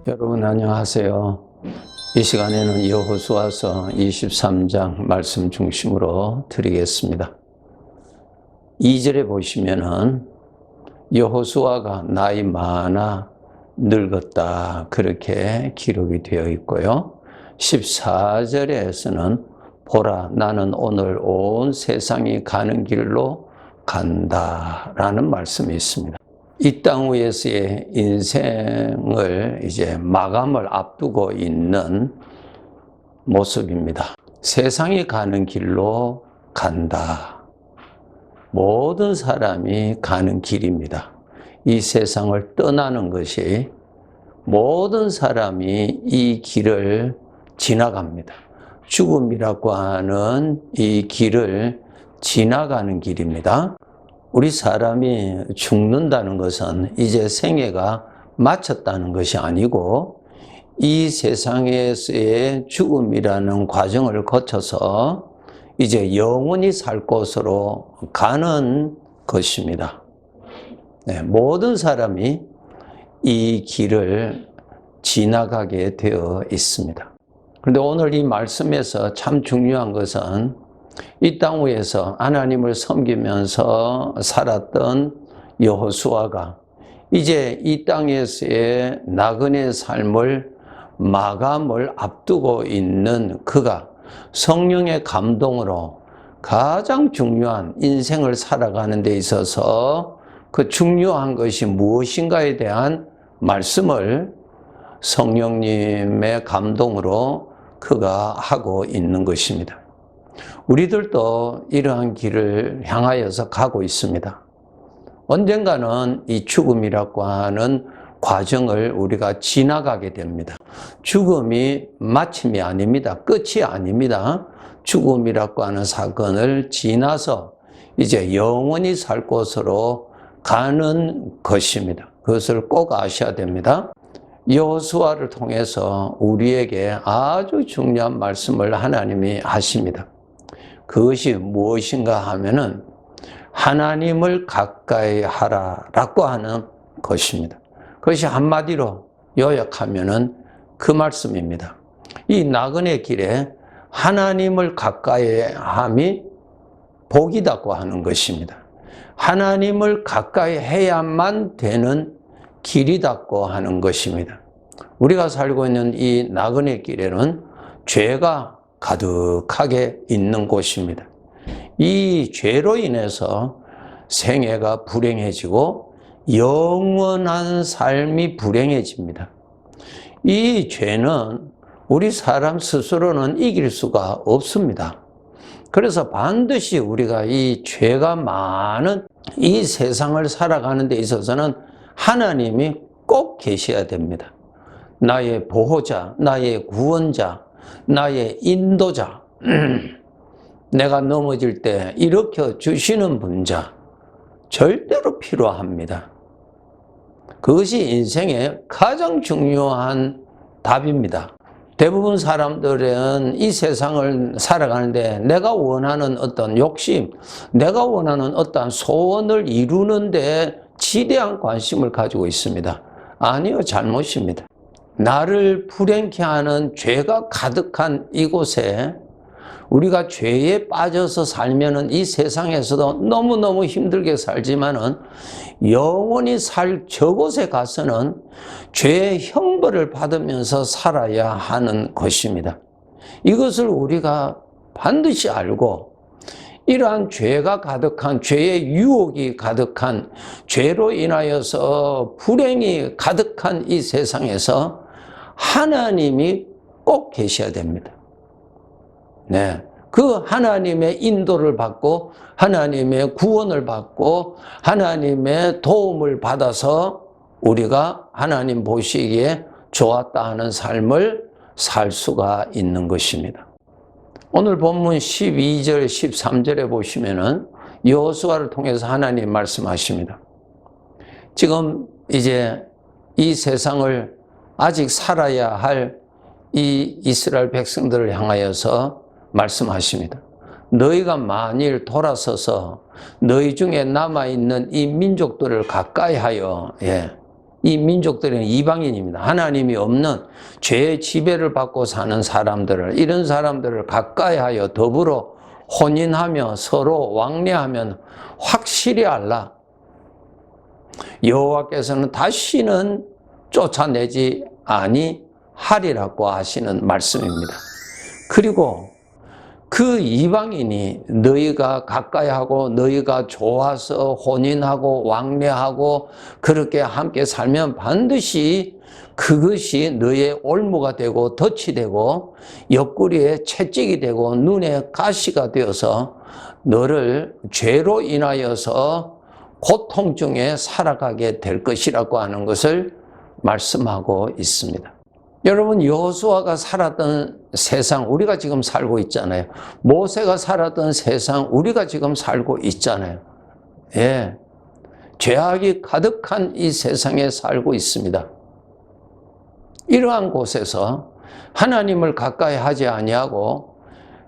여러분 안녕하세요. 이 시간에는 여호수아서 23장 말씀 중심으로 드리겠습니다. 2절에 보시면은 여호수아가 나이 많아 늙었다 그렇게 기록이 되어 있고요. 14절에서는 보라 나는 오늘 온 세상이 가는 길로 간다라는 말씀이 있습니다. 이 땅 위에서의 인생을 이제 마감을 앞두고 있는 모습입니다. 세상이 가는 길로 간다. 모든 사람이 가는 길입니다. 이 세상을 떠나는 것이 모든 사람이 이 길을 지나갑니다. 죽음이라고 하는 이 길을 지나가는 길입니다. 우리 사람이 죽는다는 것은 이제 생애가 마쳤다는 것이 아니고 이 세상에서의 죽음이라는 과정을 거쳐서 이제 영원히 살 곳으로 가는 것입니다. 네, 모든 사람이 이 길을 지나가게 되어 있습니다. 그런데 오늘 이 말씀에서 참 중요한 것은 이 땅 위에서 하나님을 섬기면서 살았던 여호수아가 이제 이 땅에서의 나그네 삶을 마감을 앞두고 있는 그가 성령의 감동으로 가장 중요한 인생을 살아가는 데 있어서 그 중요한 것이 무엇인가에 대한 말씀을 성령님의 감동으로 그가 하고 있는 것입니다. 우리들도 이러한 길을 향하여서 가고 있습니다. 언젠가는 이 죽음이라고 하는 과정을 우리가 지나가게 됩니다. 죽음이 마침이 아닙니다. 끝이 아닙니다. 죽음이라고 하는 사건을 지나서 이제 영원히 살 곳으로 가는 것입니다. 그것을 꼭 아셔야 됩니다. 여호수아를 통해서 우리에게 아주 중요한 말씀을 하나님이 하십니다. 그것이 무엇인가 하면은 하나님을 가까이 하라라고 하는 것입니다. 그것이 한마디로 요약하면은 그 말씀입니다. 이 나그네 길에 하나님을 가까이 함이 복이라고 하는 것입니다. 하나님을 가까이 해야만 되는 길이라고 하는 것입니다. 우리가 살고 있는 이 나그네 길에는 죄가 가득하게 있는 곳입니다. 이 죄로 인해서 생애가 불행해지고 영원한 삶이 불행해집니다. 이 죄는 우리 사람 스스로는 이길 수가 없습니다. 그래서 반드시 우리가 이 죄가 많은 이 세상을 살아가는 데 있어서는 하나님이 꼭 계셔야 됩니다. 나의 보호자, 나의 구원자, 나의 인도자, 내가 넘어질 때 일으켜 주시는 분자 절대로 필요합니다. 그것이 인생의 가장 중요한 답입니다. 대부분 사람들은 이 세상을 살아가는데 내가 원하는 어떤 욕심, 내가 원하는 어떤 소원을 이루는 데 지대한 관심을 가지고 있습니다. 아니요, 잘못입니다. 나를 불행케 하는 죄가 가득한 이곳에 우리가 죄에 빠져서 살면은 이 세상에서도 너무너무 힘들게 살지만은 영원히 살 저곳에 가서는 죄의 형벌을 받으면서 살아야 하는 것입니다. 이것을 우리가 반드시 알고 이러한 죄가 가득한 죄의 유혹이 가득한 죄로 인하여서 불행이 가득한 이 세상에서 하나님이 꼭 계셔야 됩니다. 네, 그 하나님의 인도를 받고 하나님의 구원을 받고 하나님의 도움을 받아서 우리가 하나님 보시기에 좋았다 하는 삶을 살 수가 있는 것입니다. 오늘 본문 12절, 13절에 보시면은 여호수아를 통해서 하나님 말씀하십니다. 지금 이제 이 세상을 아직 살아야 할 이 이스라엘 백성들을 향하여서 말씀하십니다. 너희가 만일 돌아서서 너희 중에 남아있는 이 민족들을 가까이 하여 이 민족들은 이방인입니다. 하나님이 없는 죄의 지배를 받고 사는 사람들을, 이런 사람들을 가까이하여 더불어 혼인하며 서로 왕래하면 확실히 알라. 여호와께서는 다시는 쫓아내지 아니하리라고 하시는 말씀입니다. 그리고 그 이방인이 너희가 가까이하고 너희가 좋아서 혼인하고 왕래하고 그렇게 함께 살면 반드시 그것이 너의 올무가 되고 덫이 되고 옆구리에 채찍이 되고 눈에 가시가 되어서 너를 죄로 인하여서 고통 중에 살아가게 될 것이라고 하는 것을 말씀하고 있습니다. 여러분, 여호수아가 살았던 세상 우리가 지금 살고 있잖아요. 모세가 살았던 세상 우리가 지금 살고 있잖아요. 예, 죄악이 가득한 이 세상에 살고 있습니다. 이러한 곳에서 하나님을 가까이 하지 아니하고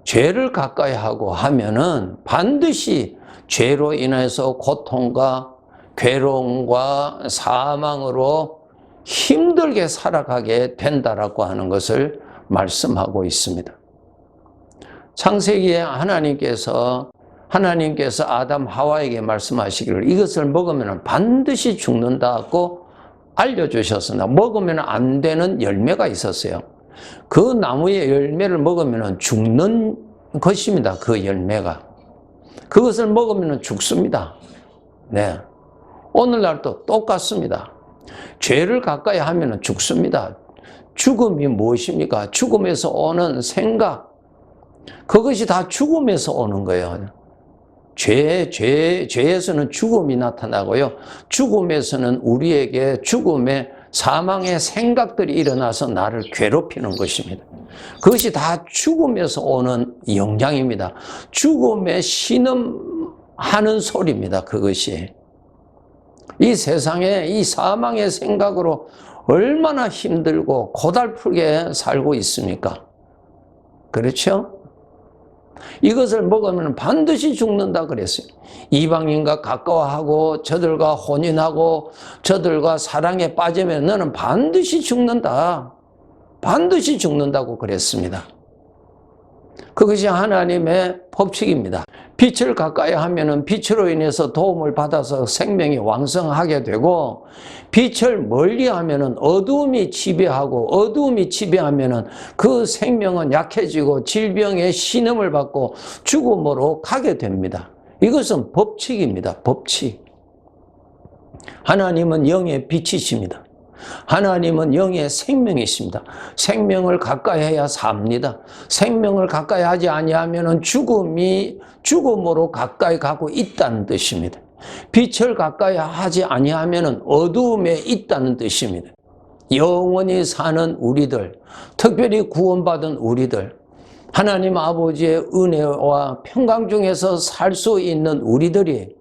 죄를 가까이 하고 하면은 반드시 죄로 인해서 고통과 괴로움과 사망으로 힘들게 살아가게 된다라고 하는 것을 말씀하고 있습니다. 창세기에 하나님께서 아담 하와에게 말씀하시기를 이것을 먹으면 반드시 죽는다고 알려주셨으나 먹으면 안 되는 열매가 있었어요. 그 나무의 열매를 먹으면 죽는 것입니다. 그 열매가. 그것을 먹으면 죽습니다. 네. 오늘날도 똑같습니다. 죄를 가까이 하면 죽습니다. 죽음이 무엇입니까? 죽음에서 오는 생각. 그것이 다 죽음에서 오는 거예요. 죄에서는 죽음이 나타나고요. 죽음에서는 우리에게 죽음의 사망의 생각들이 일어나서 나를 괴롭히는 것입니다. 그것이 다 죽음에서 오는 영향입니다. 죽음에 신음하는 소리입니다. 그것이. 이 세상에 이 사망의 생각으로 얼마나 힘들고 고달프게 살고 있습니까? 그렇죠? 이것을 먹으면 반드시 죽는다 그랬어요. 이방인과 가까워하고 저들과 혼인하고 저들과 사랑에 빠지면 너는 반드시 죽는다. 반드시 죽는다고 그랬습니다. 그것이 하나님의 법칙입니다. 빛을 가까이 하면은 빛으로 인해서 도움을 받아서 생명이 왕성하게 되고, 빛을 멀리 하면은 어두움이 지배하고, 어두움이 지배하면은 그 생명은 약해지고 질병의 신음을 받고 죽음으로 가게 됩니다. 이것은 법칙입니다. 법칙. 하나님은 영의 빛이십니다. 하나님은 영의 생명이십니다. 생명을 가까이 해야 삽니다. 생명을 가까이 하지 아니하면 죽음으로 가까이 가고 있다는 뜻입니다. 빛을 가까이 하지 아니하면 어두움에 있다는 뜻입니다. 영원히 사는 우리들, 특별히 구원받은 우리들, 하나님 아버지의 은혜와 평강 중에서 살 수 있는 우리들이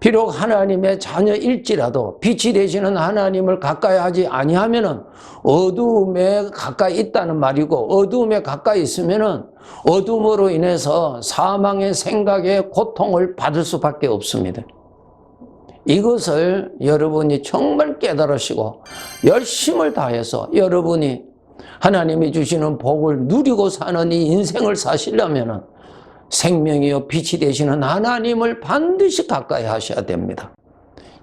비록 하나님의 자녀일지라도 빛이 되시는 하나님을 가까이 하지 아니하면은 어두움에 가까이 있다는 말이고, 어두움에 가까이 있으면은 어둠으로 인해서 사망의 생각에 고통을 받을 수밖에 없습니다. 이것을 여러분이 정말 깨달으시고 열심을 다해서 여러분이 하나님이 주시는 복을 누리고 사는 이 인생을 사시려면은 생명이요 빛이 되시는 하나님을 반드시 가까이 하셔야 됩니다.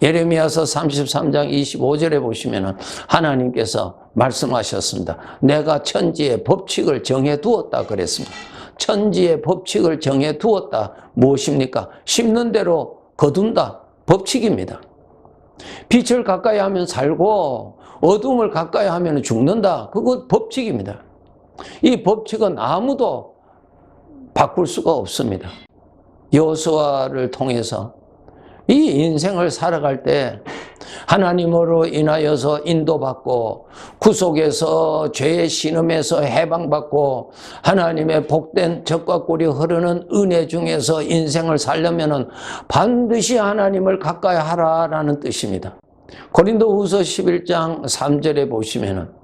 예레미야서 33장 25절에 보시면 하나님께서 말씀하셨습니다. 내가 천지의 법칙을 정해두었다 그랬습니다. 천지의 법칙을 정해두었다. 무엇입니까? 심는 대로 거둔다. 법칙입니다. 빛을 가까이 하면 살고 어둠을 가까이 하면 죽는다. 그건 법칙입니다. 이 법칙은 아무도 바꿀 수가 없습니다. 여호수아를 통해서 이 인생을 살아갈 때 하나님으로 인하여서 인도받고 구속에서 죄의 신음에서 해방받고 하나님의 복된 젖과 꿀이 흐르는 은혜 중에서 인생을 살려면 반드시 하나님을 가까이 하라라는 뜻입니다. 고린도후서 11장 3절에 보시면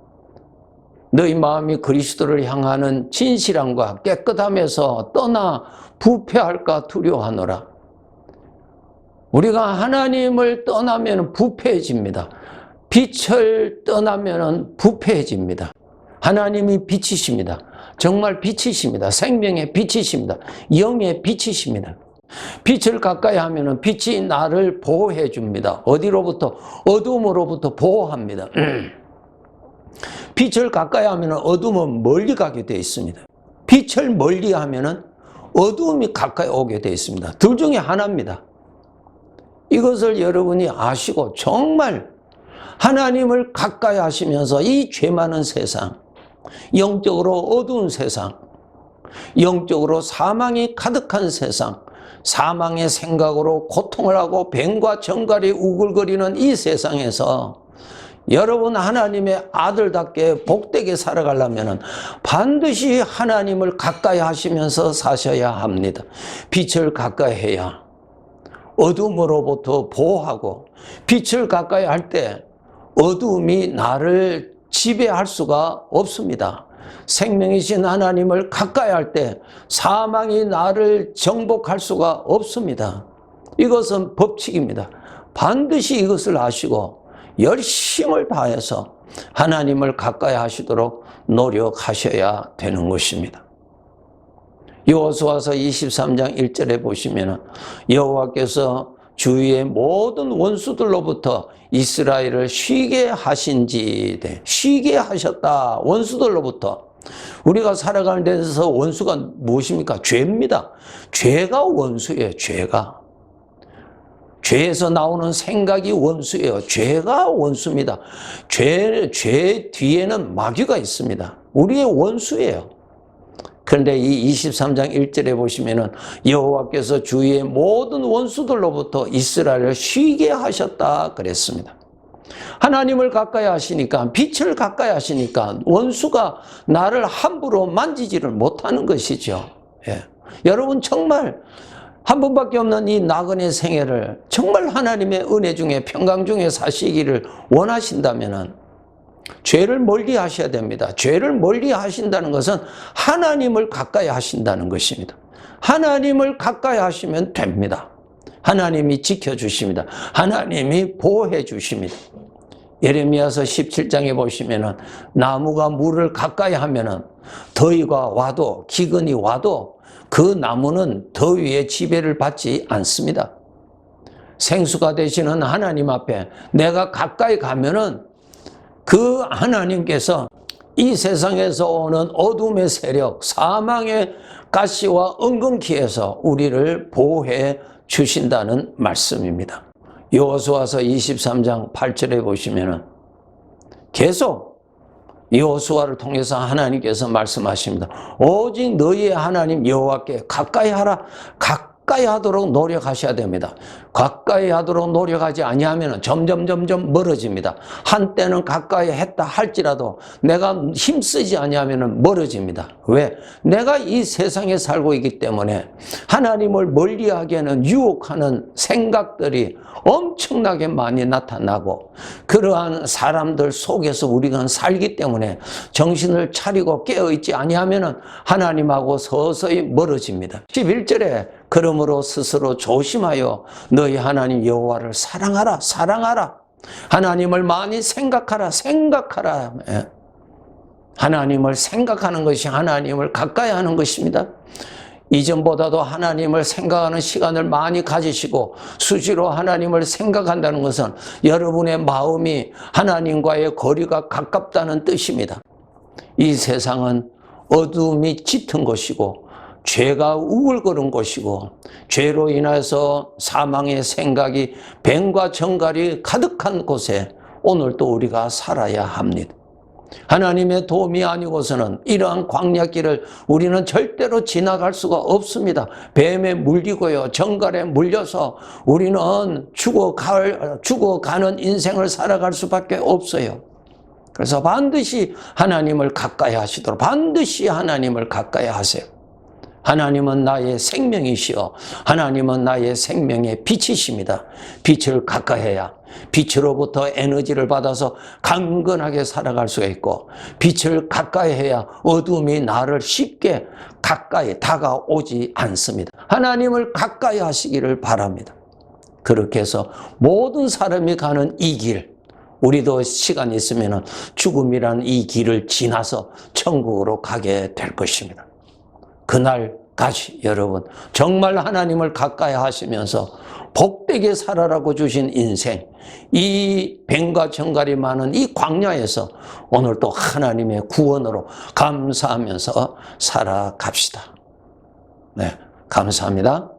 너희 마음이 그리스도를 향하는 진실함과 깨끗함에서 떠나 부패할까 두려워하노라. 우리가 하나님을 떠나면 부패해집니다. 빛을 떠나면 부패해집니다. 하나님이 빛이십니다. 정말 빛이십니다. 생명의 빛이십니다. 영의 빛이십니다. 빛을 가까이 하면 빛이 나를 보호해 줍니다. 어디로부터? 어둠으로부터 보호합니다. 빛을 가까이 하면 어둠은 멀리 가게 되어 있습니다. 빛을 멀리 하면 어둠이 가까이 오게 되어 있습니다. 둘 중에 하나입니다. 이것을 여러분이 아시고 정말 하나님을 가까이 하시면서 이 죄 많은 세상, 영적으로 어두운 세상, 영적으로 사망이 가득한 세상, 사망의 생각으로 고통을 하고 뱀과 정갈이 우글거리는 이 세상에서 여러분 하나님의 아들답게 복되게 살아가려면 반드시 하나님을 가까이 하시면서 사셔야 합니다. 빛을 가까이 해야 어둠으로부터 보호하고, 빛을 가까이 할 때 어둠이 나를 지배할 수가 없습니다. 생명이신 하나님을 가까이 할 때 사망이 나를 정복할 수가 없습니다. 이것은 법칙입니다. 반드시 이것을 아시고 열심을 다해서 하나님을 가까이 하시도록 노력하셔야 되는 것입니다. 여호수아서 23장 1절에 보시면 여호와께서 주위의 모든 원수들로부터 이스라엘을 쉬게 하신지되, 쉬게 하셨다. 원수들로부터. 우리가 살아가는 데서 원수가 무엇입니까? 죄입니다. 죄가 원수예요. 죄가. 죄에서 나오는 생각이 원수예요. 죄가 원수입니다. 죄 뒤에는 마귀가 있습니다. 우리의 원수예요. 그런데 이 23장 1절에 보시면은 여호와께서 주위의 모든 원수들로부터 이스라엘을 쉬게 하셨다 그랬습니다. 하나님을 가까이 하시니까, 빛을 가까이 하시니까 원수가 나를 함부로 만지지를 못하는 것이죠. 예. 여러분 정말 한 번밖에 없는 이 나그네 생애를 정말 하나님의 은혜 중에 평강 중에 사시기를 원하신다면은 죄를 멀리 하셔야 됩니다. 죄를 멀리 하신다는 것은 하나님을 가까이 하신다는 것입니다. 하나님을 가까이 하시면 됩니다. 하나님이 지켜주십니다. 하나님이 보호해 주십니다. 예레미야서 17장에 보시면은 나무가 물을 가까이 하면은 더위가 와도 기근이 와도 그 나무는 더위의 지배를 받지 않습니다. 생수가 되시는 하나님 앞에 내가 가까이 가면은 그 하나님께서 이 세상에서 오는 어둠의 세력, 사망의 가시와 은근키에서 우리를 보호해 주신다는 말씀입니다. 여호수아서 23장 8절에 보시면은 계속 여호수아를 통해서 하나님께서 말씀하십니다. 오직 너희의 하나님 여호와께 가까이 하라. 가까이 하도록 노력하셔야 됩니다. 가까이 하도록 노력하지 아니하면 점점 멀어집니다. 한때는 가까이 했다 할지라도 내가 힘쓰지 아니하면 멀어집니다. 왜? 내가 이 세상에 살고 있기 때문에 하나님을 멀리하기에는 유혹하는 생각들이 엄청나게 많이 나타나고, 그러한 사람들 속에서 우리가 살기 때문에 정신을 차리고 깨어있지 아니하면 하나님하고 서서히 멀어집니다. 11절에 그러므로 스스로 조심하여 너희 하나님 여호와를 사랑하라. 사랑하라. 하나님을 많이 생각하라. 생각하라. 하나님을 생각하는 것이 하나님을 가까이 하는 것입니다. 이전보다도 하나님을 생각하는 시간을 많이 가지시고 수시로 하나님을 생각한다는 것은 여러분의 마음이 하나님과의 거리가 가깝다는 뜻입니다. 이 세상은 어둠이 짙은 곳이고 죄가 우글거린 곳이고 죄로 인해서 사망의 생각이 뱀과 정갈이 가득한 곳에 오늘도 우리가 살아야 합니다. 하나님의 도움이 아니고서는 이러한 광야길을 우리는 절대로 지나갈 수가 없습니다. 뱀에 물리고요, 정갈에 물려서 우리는 죽어가는 인생을 살아갈 수밖에 없어요. 그래서 반드시 하나님을 가까이 하시도록, 반드시 하나님을 가까이 하세요. 하나님은 나의 생명이시여 하나님은 나의 생명의 빛이십니다. 빛을 가까이 해야 빛으로부터 에너지를 받아서 강건하게 살아갈 수가 있고, 빛을 가까이 해야 어둠이 나를 쉽게 가까이 다가오지 않습니다. 하나님을 가까이 하시기를 바랍니다. 그렇게 해서 모든 사람이 가는 이 길, 우리도 시간 있으면 죽음이라는 이 길을 지나서 천국으로 가게 될 것입니다. 그날까지 여러분 정말 하나님을 가까이 하시면서 복되게 살아라고 주신 인생, 이 뱀과 정갈이 많은 이 광야에서 오늘 또 하나님의 구원으로 감사하면서 살아갑시다. 네, 감사합니다.